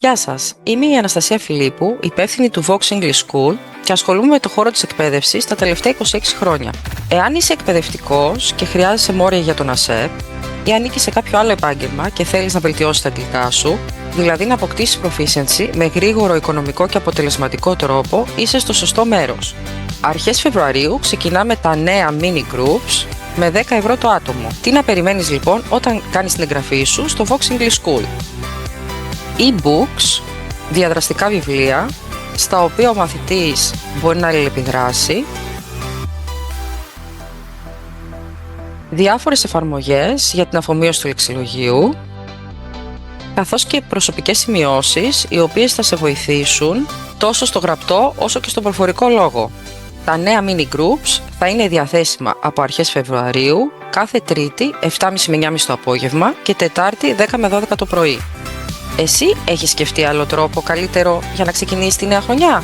Γεια σας, είμαι η Αναστασία Φιλίππου, υπεύθυνη του Vox English School και ασχολούμαι με το χώρο της εκπαίδευσης τα τελευταία 26 χρόνια. Εάν είσαι εκπαιδευτικός και χρειάζεσαι μόρια για τον ΑΣΕΠ ή ανήκεις σε κάποιο άλλο επάγγελμα και θέλεις να βελτιώσεις τα αγγλικά σου, δηλαδή να αποκτήσεις proficiency με γρήγορο, οικονομικό και αποτελεσματικό τρόπο, είσαι στο σωστό μέρος. Αρχές Φεβρουαρίου ξεκινάμε τα νέα mini groups με 10 ευρώ το άτομο. Τι να περιμένεις λοιπόν όταν κάνεις την εγγραφή σου στο Vox English School? E-books, διαδραστικά βιβλία, στα οποία ο μαθητής μπορεί να αλληλεπιδράσει, διάφορες εφαρμογές για την αφομοίωση του λεξιλογίου, καθώς και προσωπικές σημειώσεις, οι οποίες θα σε βοηθήσουν τόσο στο γραπτό όσο και στον προφορικό λόγο. Τα νέα mini groups θα είναι διαθέσιμα από αρχές Φεβρουαρίου, κάθε Τρίτη 7.30 με 9.30 το απόγευμα και Τετάρτη 10 με 12 το πρωί. Εσύ έχεις σκεφτεί άλλο τρόπο καλύτερο για να ξεκινήσεις τη νέα χρονιά?